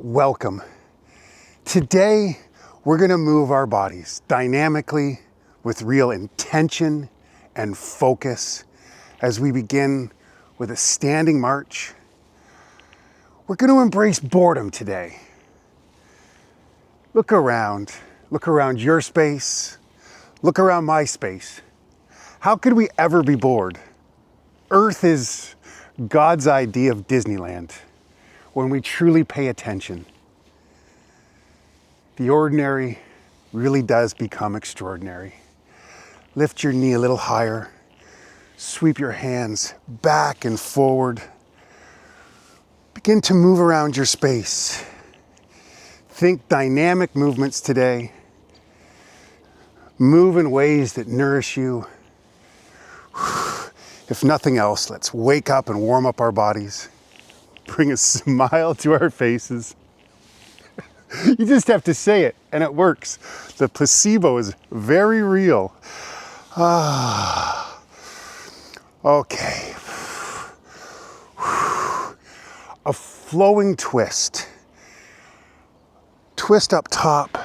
Welcome. Today, we're gonna move our bodies dynamically with real intention and focus as we begin with a standing march. We're gonna embrace boredom today. Look around your space, look around my space. How could we ever be bored? Earth is God's idea of Disneyland when we truly pay attention. The ordinary really does become extraordinary. Lift your knee a little higher, sweep your hands back and forward. Begin to move around your space. Think dynamic movements today. Move in ways that nourish you. If nothing else, let's wake up and warm up our bodies. Bring a smile to our faces. You just have to say it and it works. The placebo is very real. Okay. A flowing twist. Twist up top,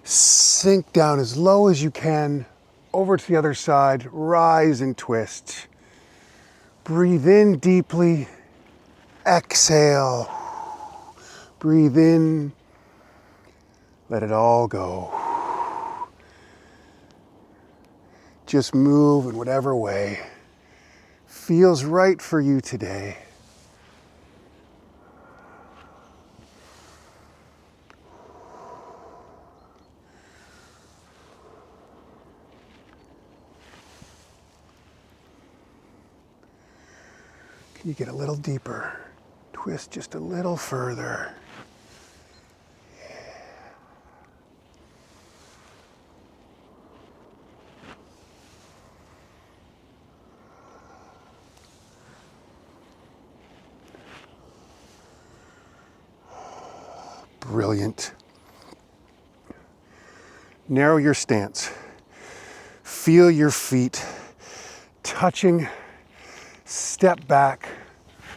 sink down as low as you can, over to the other side, rise and twist. Breathe in deeply, exhale. Breathe in, let it all go. Just move in whatever way feels right for you today. Can you get a little deeper? Twist just a little further. Brilliant. Narrow your stance. Feel your feet touching. Step back.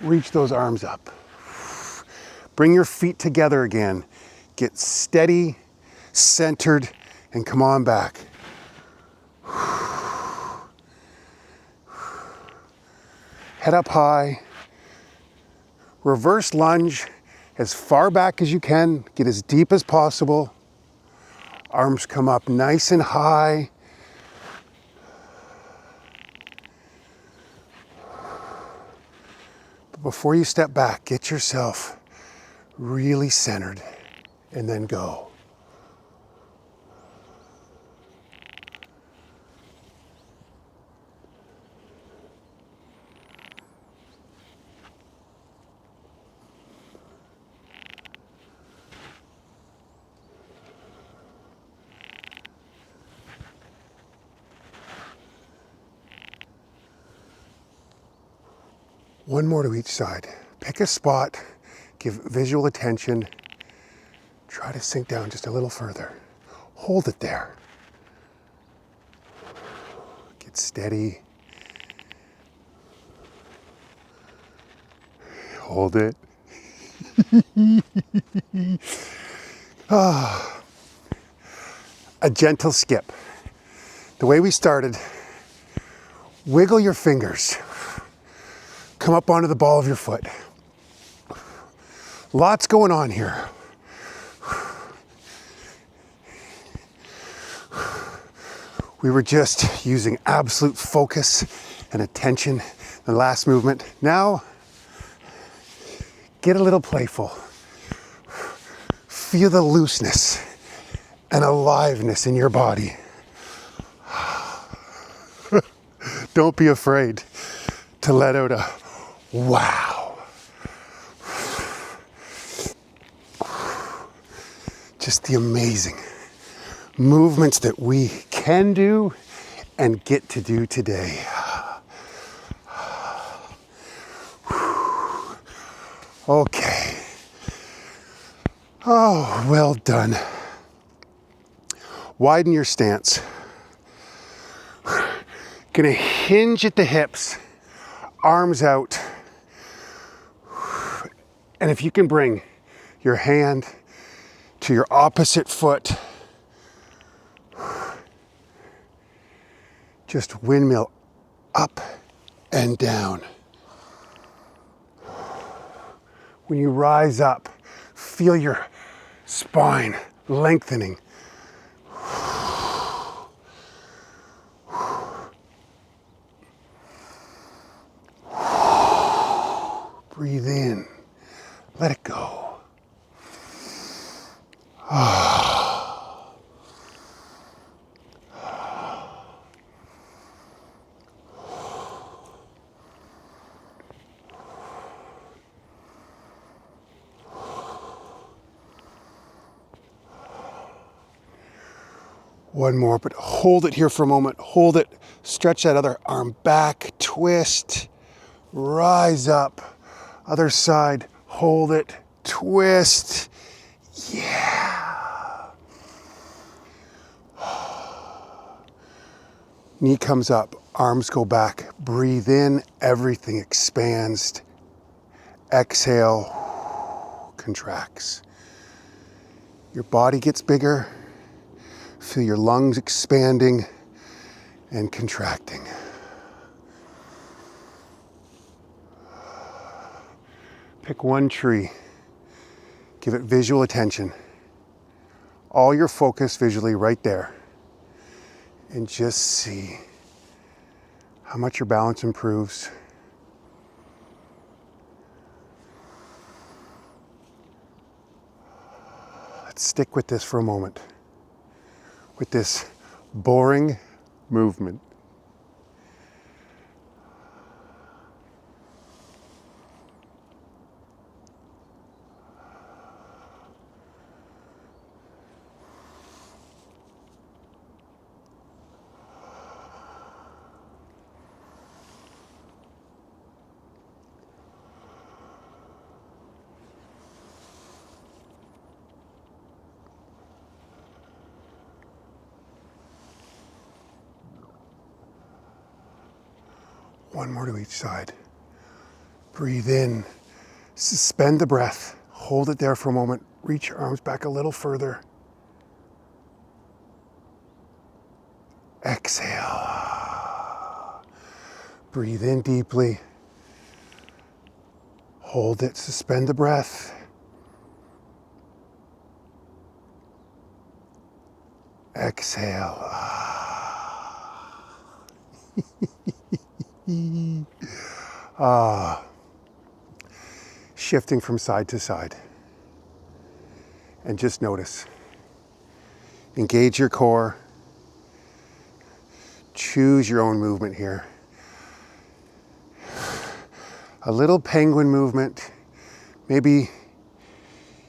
Reach those arms up. Bring your feet together again. Get steady, centered, and come on back. Head up high. Reverse lunge as far back as you can. Get as deep as possible. Arms come up nice and high. But before you step back, get yourself really centered and then go. One more to each side. Pick a spot, give visual attention. Try to sink down just a little further. Hold it there. Get steady. Hold it. A gentle skip. The way we started, wiggle your fingers. Come up onto the ball of your foot. Lots going on here. We were just using absolute focus and attention in the last movement. Now, get a little playful. Feel the looseness and aliveness in your body. Don't be afraid to let out a wow. Just the amazing movements that we can do and get to do today. Okay. Oh, well done. Widen your stance. Gonna hinge at the hips, arms out. And if you can bring your hand to your opposite foot. Just windmill up and down. When you rise up, feel your spine lengthening. Breathe in, let it go. One more, but hold it here for a moment. Hold it. Stretch that other arm back. Twist. Rise up. Other side. Hold it. Twist. Yeah. Knee comes up. Arms go back. Breathe in. Everything expands. Exhale. Contracts. Your body gets bigger. Feel your lungs expanding and contracting. Pick one tree. Give it visual attention. All your focus visually right there. And just see how much your balance improves. Let's stick with this for a moment. With this boring movement. One more to each side. Breathe in. Suspend the breath. Hold it there for a moment. Reach your arms back a little further. Exhale. Breathe in deeply. Hold it. Suspend the breath. Exhale. Shifting from side to side. And just notice. Engage your core. Choose your own movement here. A little penguin movement. Maybe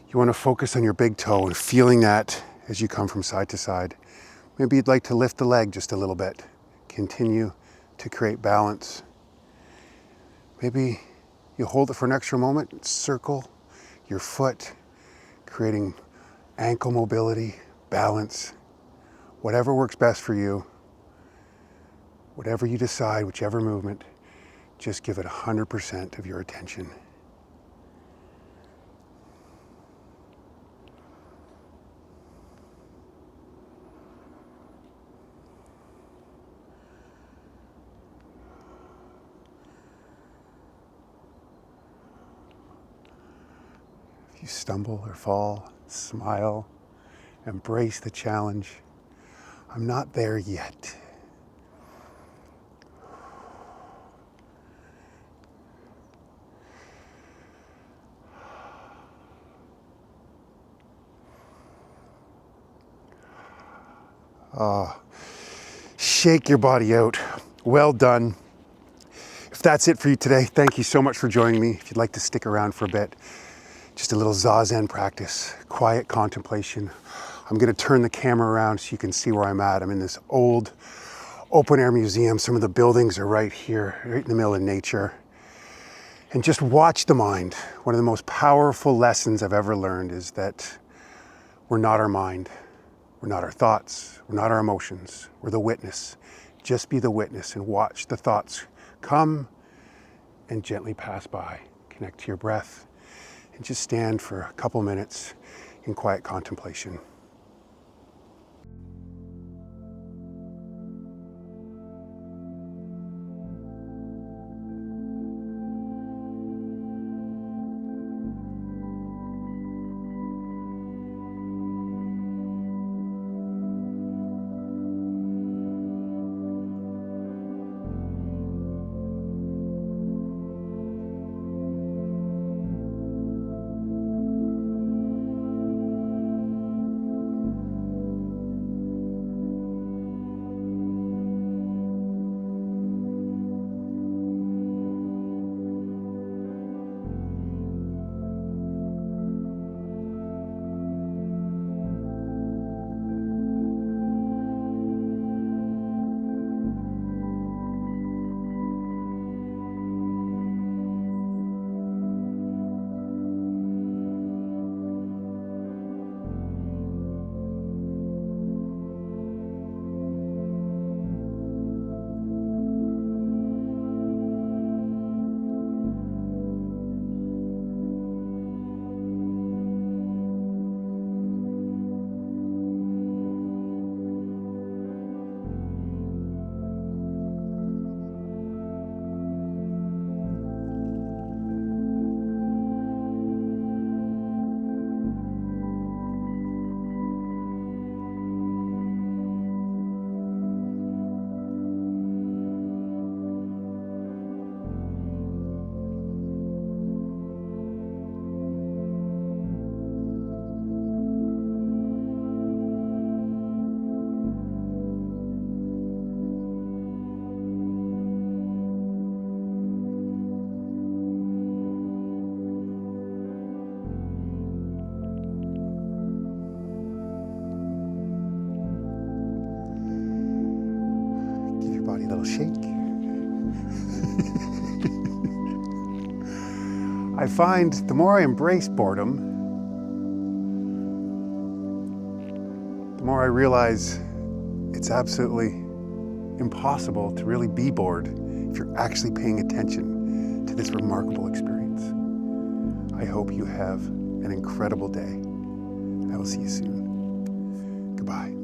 you want to focus on your big toe and feeling that as you come from side to side. Maybe you'd like to lift the leg just a little bit. Continue to create balance. Maybe you hold it for an extra moment, circle your foot, creating ankle mobility, balance, whatever works best for you, whatever you decide, whichever movement, just give it 100% of your attention. If you stumble or fall, smile, embrace the challenge. I'm not there yet. Shake your body out. Well done. If that's it for you today, thank you so much for joining me. If you'd like to stick around for a bit, just a little Zazen practice, quiet contemplation. I'm gonna turn the camera around so you can see where I'm at. I'm in this old open air museum. Some of the buildings are right here, right in the middle of nature. And just watch the mind. One of the most powerful lessons I've ever learned is that we're not our mind. We're not our thoughts. We're not our emotions. We're the witness. Just be the witness and watch the thoughts come and gently pass by. Connect to your breath and just stand for a couple minutes in quiet contemplation. Body a little shake. I find the more I embrace boredom, the more I realize it's absolutely impossible to really be bored if you're actually paying attention to this remarkable experience. I hope you have an incredible day. I will see you soon. Goodbye.